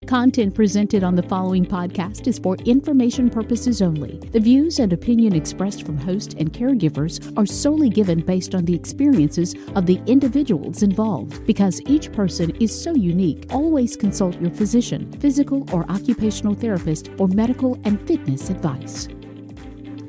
Content presented on the following podcast is for information purposes only. The views and opinion expressed from host and caregivers are solely given based on the experiences of the individuals involved. Because each person is so unique, always consult your physician, physical or occupational therapist for medical and fitness advice.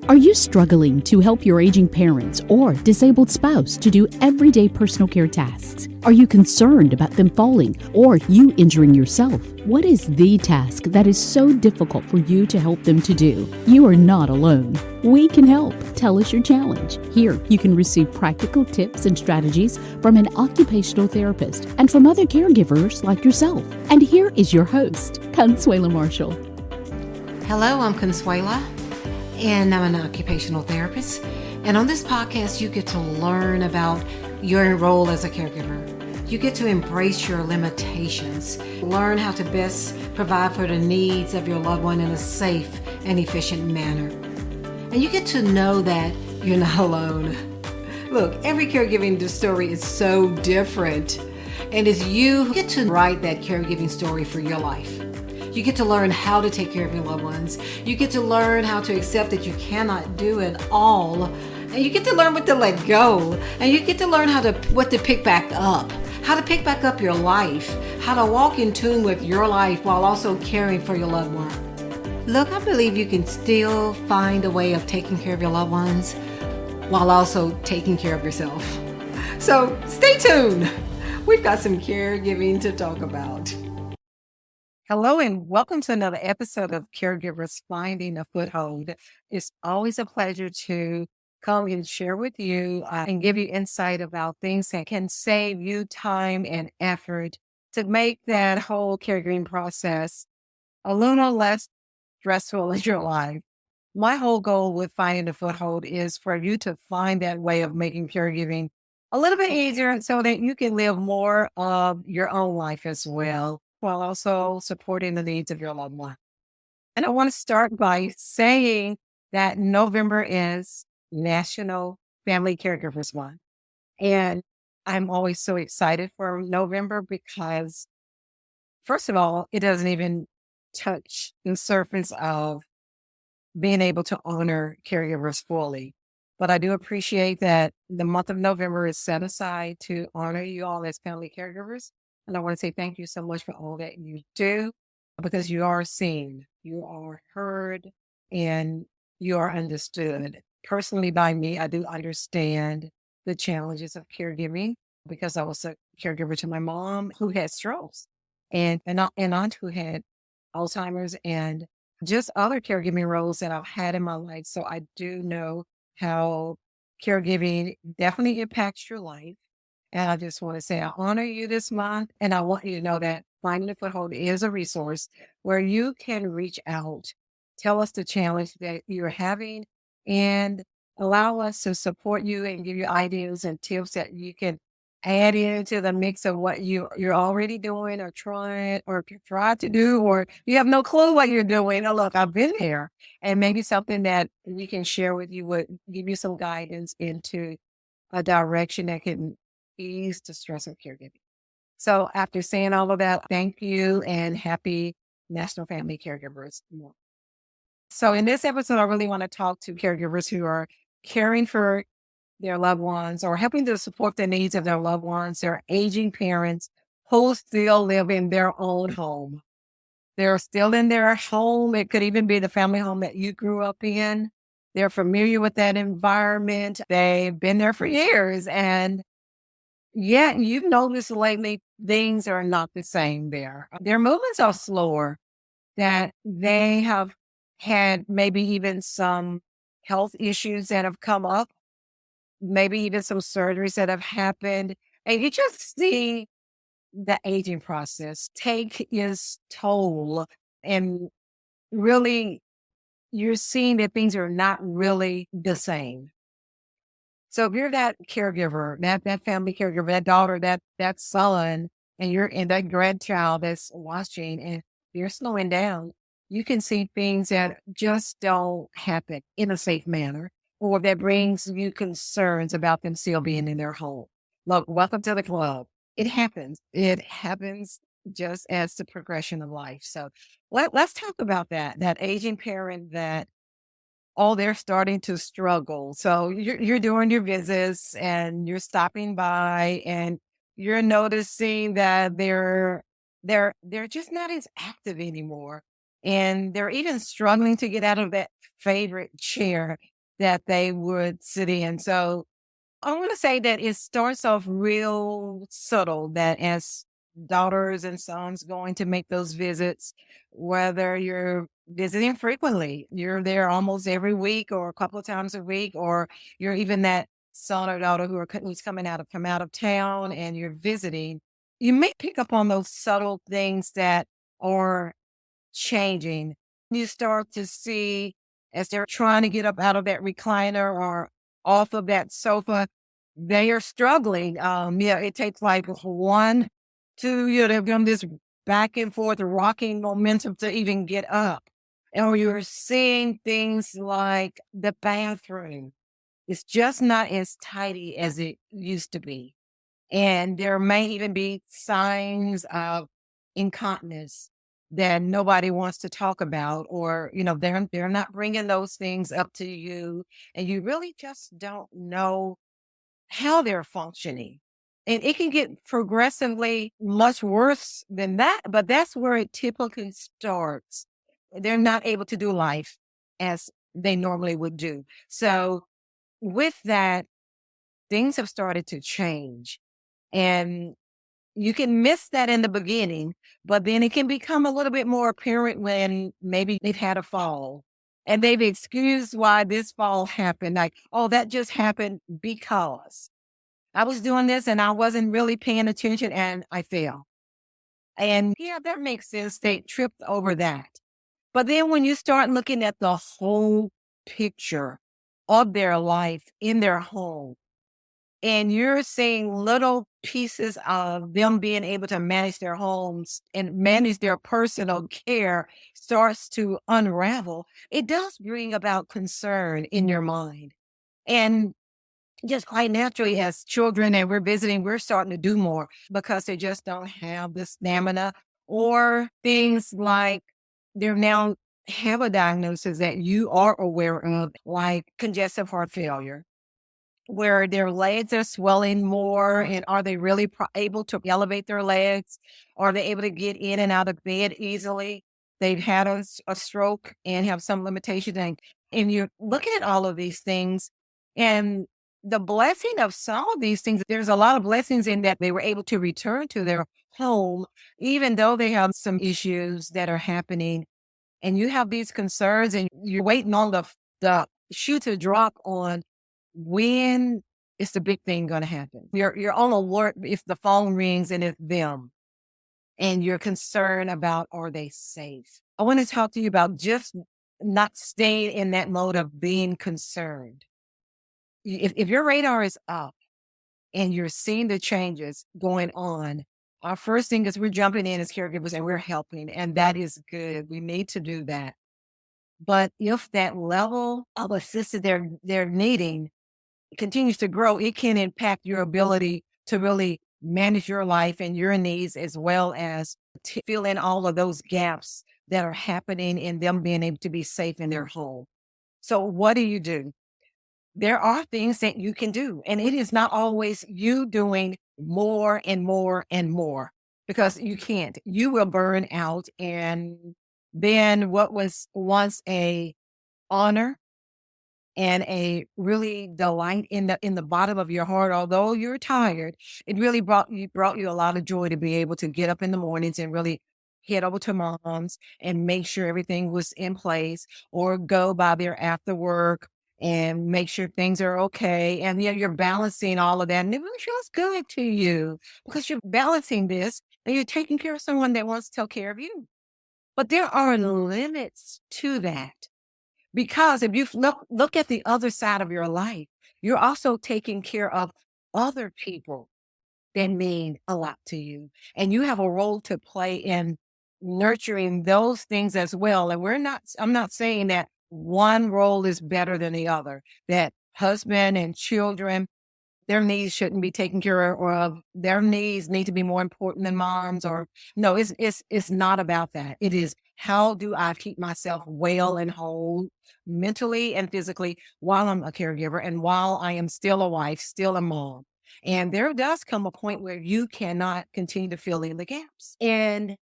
Are you struggling to help your aging parents or disabled spouse to do everyday personal care tasks? Are you concerned about them falling or you injuring yourself? What is the task that is so difficult for you to help them to do? You are not alone. We can help. Tell us your challenge. Here, you can receive practical tips and strategies from an occupational therapist and from other caregivers like yourself. And here is your host, Consuela Marshall. Hello, I'm Consuela, and I'm an occupational therapist. And on this podcast, you get to learn about your role as a caregiver. You get to embrace your limitations, learn how to best provide for the needs of your loved one in a safe and efficient manner. And you get to know that you're not alone. Look, every caregiving story is so different. And it's you who get to write that caregiving story for your life. You get to learn how to take care of your loved ones. You get to learn how to accept that you cannot do it all. And you get to learn what to let go. And you get to learn what to pick back up. How to pick back up your life. How to walk in tune with your life while also caring for your loved one. Look, I believe you can still find a way of taking care of your loved ones while also taking care of yourself. So stay tuned. We've got some caregiving to talk about. Hello and welcome to another episode of Caregivers Finding a Foothold. It's always a pleasure to come and share with you and give you insight about things that can save you time and effort to make that whole caregiving process a little less stressful in your life. My whole goal with Finding a Foothold is for you to find that way of making caregiving a little bit easier so that you can live more of your own life as well, while also supporting the needs of your loved one. And I want to start by saying that November is National Family Caregivers Month. And I'm always so excited for November because, first of all, it doesn't even touch the surface of being able to honor caregivers fully. But I do appreciate that the month of November is set aside to honor you all as family caregivers. And I want to say thank you so much for all that you do, because you are seen, you are heard, and you are understood. Personally, by me, I do understand the challenges of caregiving because I was a caregiver to my mom who had strokes and an aunt who had Alzheimer's and just other caregiving roles that I've had in my life. So I do know how caregiving definitely impacts your life. And I just want to say I honor you this month. And I want you to know that Finding a Foothold is a resource where you can reach out, tell us the challenge that you're having, and allow us to support you and give you ideas and tips that you can add into the mix of what you're already doing or trying or try to do, or you have no clue what you're doing. Oh, look, I've been there. And maybe something that we can share with you would give you some guidance into a direction that can ease the stress of caregiving. So after saying all of that, thank you and happy National Family Caregivers Month. So in this episode, I really want to talk to caregivers who are caring for their loved ones or helping to support the needs of their loved ones, their aging parents who still live in their own home. They're still in their home. It could even be the family home that you grew up in. They're familiar with that environment. They've been there for years. And yet you've noticed lately things are not the same there. Their movements are slower, that they have had maybe even some health issues that have come up, maybe even some surgeries that have happened. And you just see the aging process take its toll. And really, you're seeing that things are not really the same. So if you're that caregiver, that family caregiver, that daughter, that son, and you're in that grandchild that's watching and you're slowing down, you can see things that just don't happen in a safe manner, or that brings you concerns about them still being in their home. Look, welcome to the club. It happens. It happens just as the progression of life. So let's talk about that aging parent that, oh, they're starting to struggle. So you're doing your visits and you're stopping by and you're noticing that they're just not as active anymore. And they're even struggling to get out of that favorite chair that they would sit in. So I want to say that it starts off real subtle, that as daughters and sons going to make those visits, whether you're visiting frequently, you're there almost every week or a couple of times a week, or you're even that son or daughter who's come out of town and you're visiting, you may pick up on those subtle things that are changing. You start to see as they're trying to get up out of that recliner or off of that sofa, they are struggling. Yeah, it takes like one, two, they've done this back and forth rocking momentum to even get up. And you're seeing things like the bathroom. It's just not as tidy as it used to be. And there may even be signs of incontinence that nobody wants to talk about, or, they're not bringing those things up to you. And you really just don't know how they're functioning. And it can get progressively much worse than that, but that's where it typically starts. They're not able to do life as they normally would do. So with that, things have started to change. And you can miss that in the beginning, but then it can become a little bit more apparent when maybe they've had a fall and they've excused why this fall happened. Like, oh, that just happened because I was doing this and I wasn't really paying attention and I fell. And yeah, that makes sense. They tripped over that. But then when you start looking at the whole picture of their life in their home, and you're seeing little pieces of them being able to manage their homes and manage their personal care starts to unravel, it does bring about concern in your mind. And just quite naturally, as children and we're visiting, we're starting to do more because they just don't have the stamina, or things like they're now have a diagnosis that you are aware of, like congestive heart failure, where their legs are swelling more. And are they really able to elevate their legs? Are they able to get in and out of bed easily? They've had a stroke and have some limitation. And you're looking at all of these things, and the blessing of some of these things, there's a lot of blessings in that they were able to return to their home, even though they have some issues that are happening. And you have these concerns and you're waiting on the shoe to drop on when is the big thing going to happen. You're on alert if the phone rings and it's them, and you're concerned about, are they safe? I want to talk to you about just not staying in that mode of being concerned. If your radar is up and you're seeing the changes going on, our first thing is we're jumping in as caregivers and we're helping, and that is good. We need to do that. But if that level of assistance they're needing continues to grow, it can impact your ability to really manage your life and your needs, as well as to fill in all of those gaps that are happening in them being able to be safe in their home. So what do? There are things that you can do, and it is not always you doing more and more and more, because you can't. You will burn out, and then what was once a honor and a really delight in the bottom of your heart, although you're tired, it really brought you a lot of joy to be able to get up in the mornings and really head over to mom's and make sure everything was in place, or go by there after work and make sure things are okay. And yeah, you're balancing all of that, and it really feels good to you because you're balancing this and you're taking care of someone that wants to take care of you. But there are limits to that. Because if you look at the other side of your life, you're also taking care of other people that mean a lot to you. And you have a role to play in nurturing those things as well. And I'm not saying that one role is better than the other, that husband and children, their needs shouldn't be taken care of, or their needs need to be more important than mom's, or no, it's not about that. It is, how do I keep myself well and whole mentally and physically while I'm a caregiver and while I am still a wife, still a mom. And there does come a point where you cannot continue to fill in the gaps. And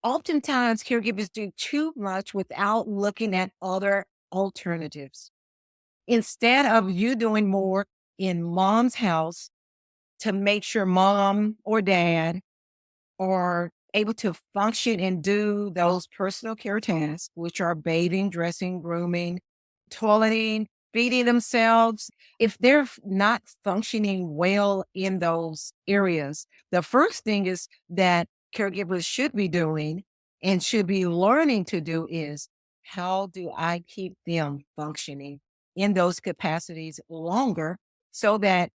oftentimes caregivers do too much without looking at other alternatives. Instead of you doing more in mom's house to make sure mom or dad are able to function and do those personal care tasks, which are bathing, dressing, grooming, toileting, feeding themselves. If they're not functioning well in those areas, the first thing is that caregivers should be doing and should be learning to do is, how do I keep them functioning in those capacities longer so that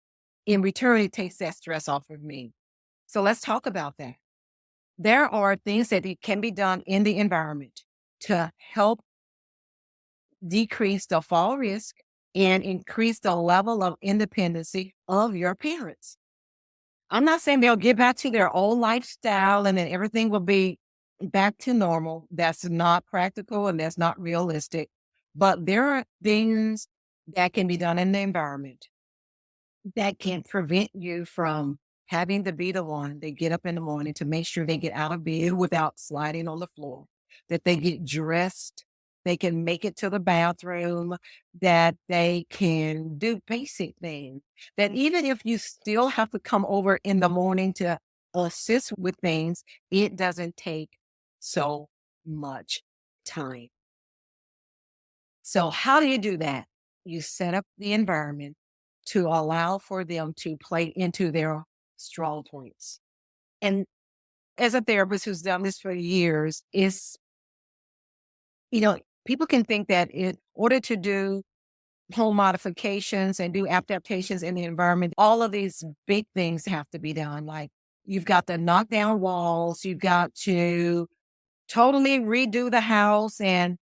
in return it takes that stress off of me? So let's talk about that. There are things that can be done in the environment to help decrease the fall risk and increase the level of independency of your parents. I'm not saying they'll get back to their old lifestyle and then everything will be back to normal. That's not practical and that's not realistic. But there are things that can be done in the environment that can prevent you from having to be the one they get up in the morning to make sure they get out of bed without sliding on the floor, that they get dressed, they can make it to the bathroom, that they can do basic things, that even if you still have to come over in the morning to assist with things, it doesn't take so much time. So how do you do that? You set up the environment to allow for them to play into their strong points. And as a therapist who's done this for years, people can think that in order to do home modifications and do adaptations in the environment, all of these big things have to be done. Like, you've got to knock down walls, you've got to totally redo the house, and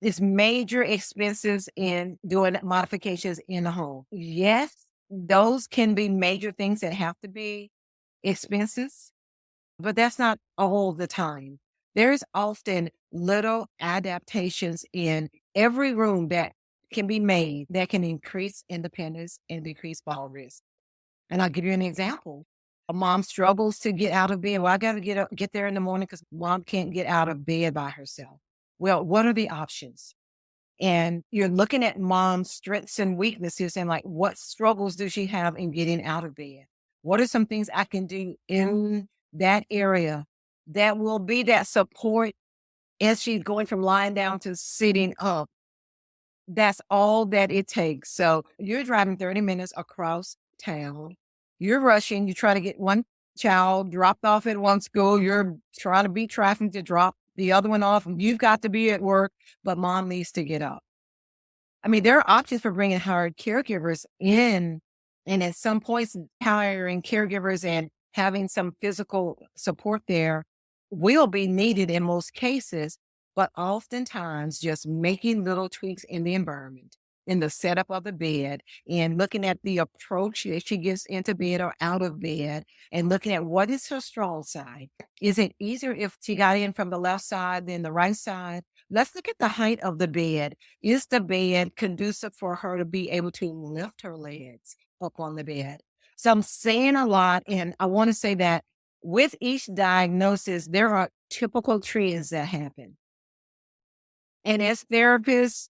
it's major expenses in doing modifications in the home. Yes, those can be major things that have to be expenses, but that's not all the time. There's often little adaptations in every room that can be made that can increase independence and decrease fall risk. And I'll give you an example. A mom struggles to get out of bed. Well, I got to get there in the morning because mom can't get out of bed by herself. Well, what are the options? And you're looking at mom's strengths and weaknesses and like, what struggles does she have in getting out of bed? What are some things I can do in that area that will be that support as she's going from lying down to sitting up? That's all that it takes. So you're driving 30 minutes across town. You're rushing. You try to get one child dropped off at one school. You're trying to beat traffic to drop the other one off. You've got to be at work, but mom needs to get up. I mean, there are options for bringing hired caregivers in, and at some points, hiring caregivers and having some physical support there will be needed in most cases, but oftentimes just making little tweaks in the environment, in the setup of the bed, and looking at the approach that she gets into bed or out of bed, and looking at what is her strong side. Is it easier if she got in from the left side than the right side? Let's look at the height of the bed. Is the bed conducive for her to be able to lift her legs up on the bed? So I'm saying a lot, and I want to say that with each diagnosis, there are typical trends that happen. And as therapists,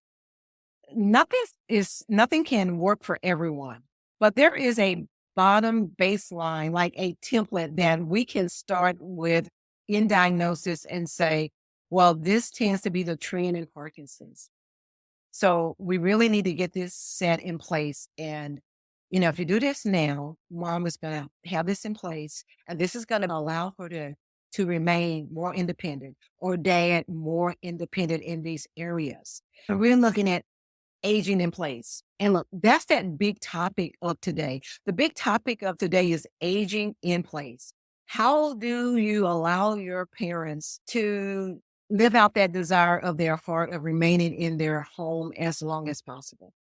nothing can work for everyone, but there is a bottom baseline, like a template that we can start with in diagnosis and say, well, this tends to be the trend in Parkinson's. So we really need to get this set in place. And, if you do this now, mom is going to have this in place, and this is going to allow her to remain more independent, or dad more independent in these areas. So we're looking at aging in place. And look, that's that big topic of today. The big topic of today is aging in place. How do you allow your parents to live out that desire of their heart of remaining in their home as long as possible?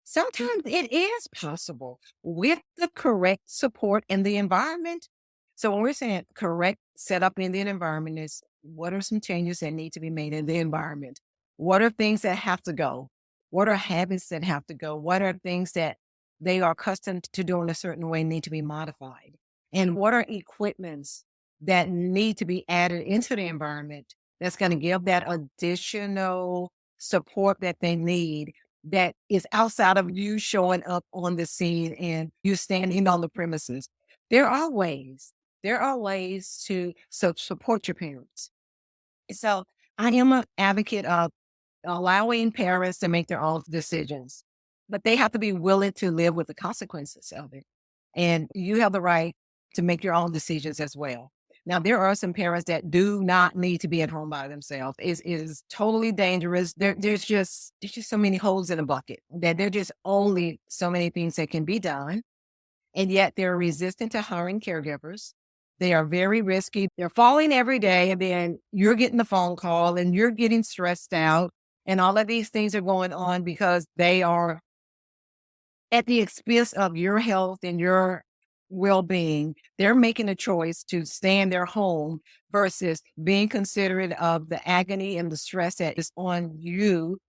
Sometimes it is possible with the correct support in the environment. So when we're saying correct setup in the environment is what are some changes that need to be made in the environment? What are things that have to go? What are habits that have to go? What are things that they are accustomed to doing a certain way need to be modified? And what are equipments that need to be added into the environment that's going to give that additional support that they need that is outside of you showing up on the scene and you standing on the premises. There are ways. There are ways to support your parents. So I am an advocate of allowing parents to make their own decisions, but they have to be willing to live with the consequences of it. And you have the right to make your own decisions as well. Now, there are some parents that do not need to be at home by themselves. It is totally dangerous. There's just so many holes in the bucket that there are just only so many things that can be done. And yet they're resistant to hiring caregivers. They are very risky. They're falling every day. And then you're getting the phone call and you're getting stressed out. And all of these things are going on because they are at the expense of your health and your well-being. They're making a choice to stay in their home versus being considerate of the agony and the stress that is on you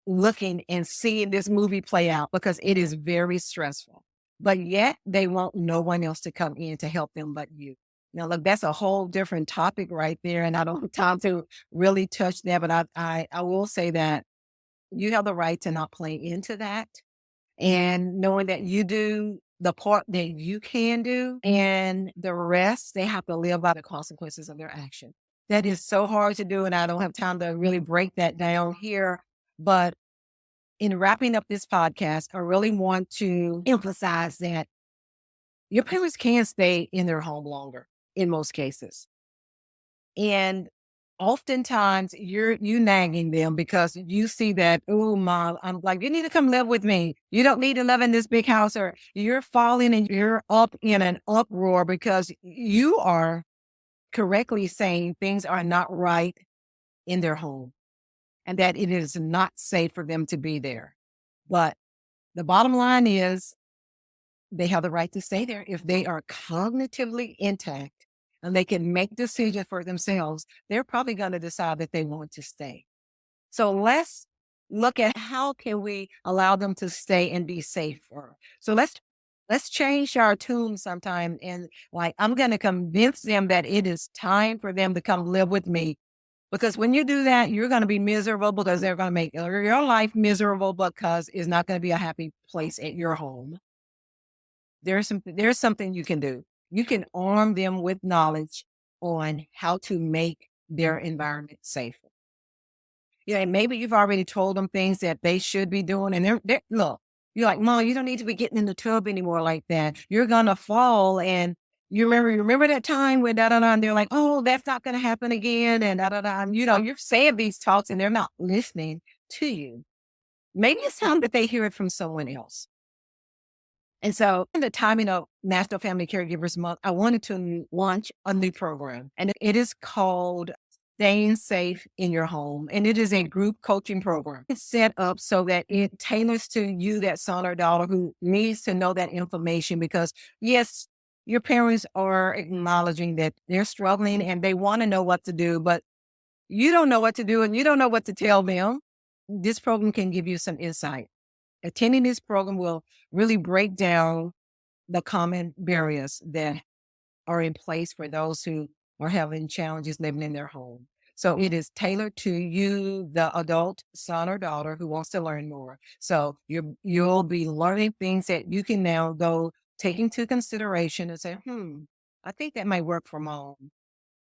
looking and seeing this movie play out because it is very stressful. But yet they want no one else to come in to help them but you. Now, look, that's a whole different topic right there. And I don't have time to really touch that, but I will say that you have the right to not play into that and knowing that you do the part that you can do and the rest, they have to live by the consequences of their action. That is so hard to do. And I don't have time to really break that down here. But in wrapping up this podcast, I really want to emphasize that your parents can stay in their home longer in most cases. And oftentimes you nagging them because you see that, oh, mom, I'm like, you need to come live with me. You don't need to live in this big house, or you're falling and you're up in an uproar because you are correctly saying things are not right in their home and that it is not safe for them to be there. But the bottom line is they have the right to stay there if they are cognitively intact and they can make decisions for themselves. They're probably going to decide that they want to stay. So let's look at how can we allow them to stay and be safer. So let's change our tune sometime and like I'm going to convince them that it is time for them to come live with me. Because when you do that, you're going to be miserable because they're going to make your life miserable because it's not going to be a happy place at your home. There's something you can do. You can arm them with knowledge on how to make their environment safer. And maybe you've already told them things that they should be doing. And they're look, you're like, Mom, you don't need to be getting in the tub anymore like that. You're going to fall. And you remember that time when da da da, and they're like, oh, that's not going to happen again. And da da da. And, you're saying these talks and they're not listening to you. Maybe it's time that they hear it from someone else. And so in the timing of National Family Caregivers Month, I wanted to launch a new program. And it is called Staying Safe in Your Home. And it is a group coaching program. It's set up so that it tailors to you, that son or daughter who needs to know that information because, yes, your parents are acknowledging that they're struggling and they want to know what to do, but you don't know what to do and you don't know what to tell them. This program can give you some insight. Attending this program will really break down the common barriers that are in place for those who are having challenges living in their home. So it is tailored to you, the adult son or daughter who wants to learn more. So you'll be learning things that you can now go take into consideration and say, I think that might work for mom.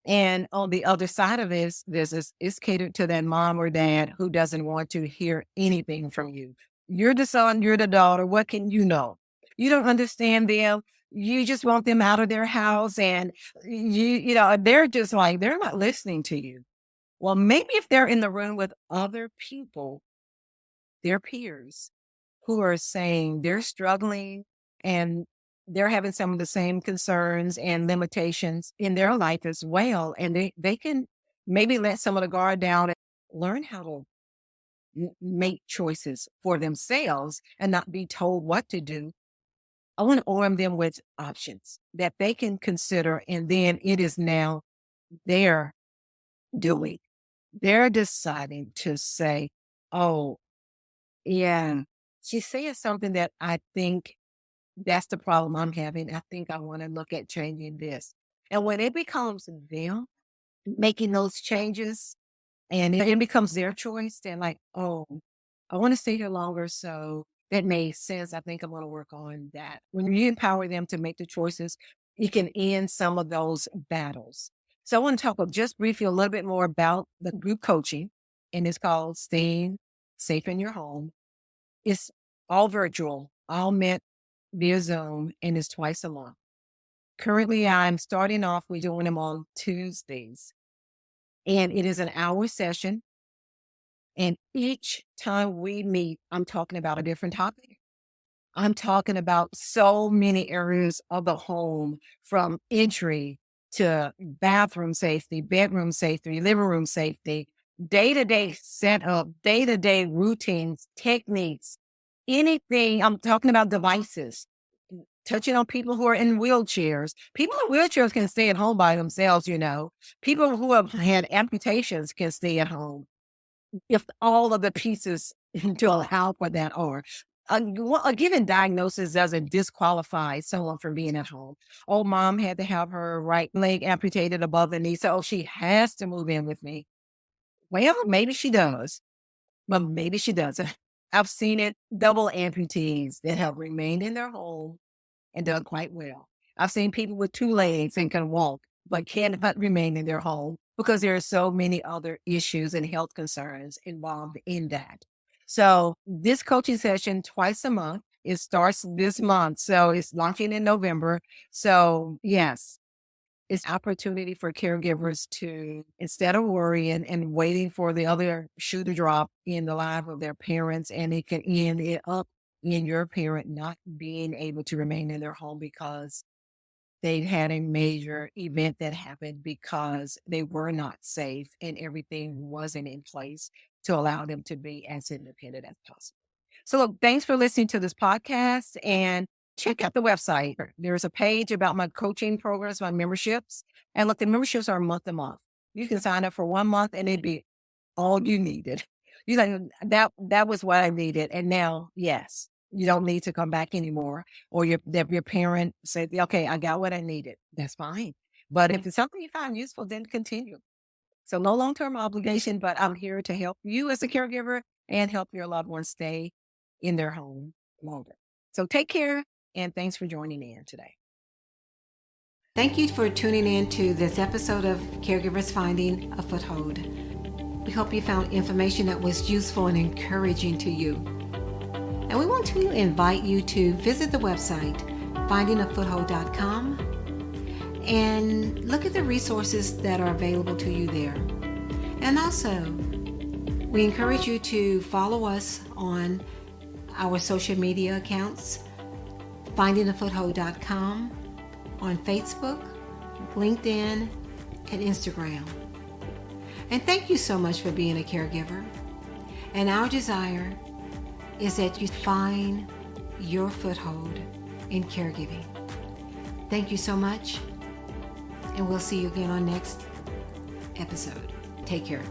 And on the other side of this is catered to that mom or dad who doesn't want to hear anything from you. You're the son, you're the daughter. What can you know? You don't understand them. You just want them out of their house. And they're just like, they're not listening to you. Well, maybe if they're in the room with other people, their peers who are saying they're struggling and they're having some of the same concerns and limitations in their life as well. And they can maybe let some of the guard down and learn how to make choices for themselves and not be told what to do. I want to arm them with options that they can consider. And then it is now their doing. They're deciding to say, oh, yeah, she's saying something that I think that's the problem I'm having. I think I want to look at changing this. And when it becomes them making those changes and it becomes their choice, they're like, oh, I want to stay here longer. So that makes sense. I think I'm going to work on that. When you empower them to make the choices, you can end some of those battles. So I want to talk just briefly a little bit more about the group coaching, and it's called Staying Safe in Your Home. It's all virtual, all meant via Zoom, and it's twice a month. Currently, I'm starting off, we're doing them on Tuesdays, and it is an hour session. And each time we meet, I'm talking about a different topic. I'm talking about so many areas of the home, from entry to bathroom safety, bedroom safety, living room safety, day-to-day setup, day-to-day routines, techniques, anything. I'm talking about devices, touching on people who are in wheelchairs. People in wheelchairs can stay at home by themselves, you know. People who have had amputations can stay at home if all of the pieces to allow for that are. A given diagnosis doesn't disqualify someone from being at home. Oh, mom had to have her right leg amputated above the knee, so she has to move in with me. Well, maybe she does, but maybe she doesn't. I've seen it, double amputees that have remained in their home and done quite well. I've seen people with 2 legs and can walk, but cannot remain in their home because there are so many other issues and health concerns involved in that. So this coaching session twice a month, it starts this month. So it's launching in November. So yes, it's opportunity for caregivers to, instead of worrying and waiting for the other shoe to drop in the life of their parents, and it can end it up in your parent not being able to remain in their home because they had a major event that happened because they were not safe and everything wasn't in place to allow them to be as independent as possible. So look, thanks for listening to this podcast, and check out the website. There's a page about my coaching programs, my memberships. And look, the memberships are month to month. You can sign up for 1 month and it'd be all you needed. You like that was what I needed. And now, yes, you don't need to come back anymore. Or your parent said, okay, I got what I needed. That's fine. But if it's something you find useful, then continue. So no long-term obligation, but I'm here to help you as a caregiver and help your loved ones stay in their home longer. So take care, and thanks for joining in today. Thank you for tuning in to this episode of Caregivers Finding a Foothold. We hope you found information that was useful and encouraging to you. And we want to invite you to visit the website, findingafoothold.com, and look at the resources that are available to you there. And also, we encourage you to follow us on our social media accounts, findingafoothold.com, on Facebook, LinkedIn, and Instagram. And thank you so much for being a caregiver. And our desire is that you find your foothold in caregiving. Thank you so much, and we'll see you again on next episode. Take care.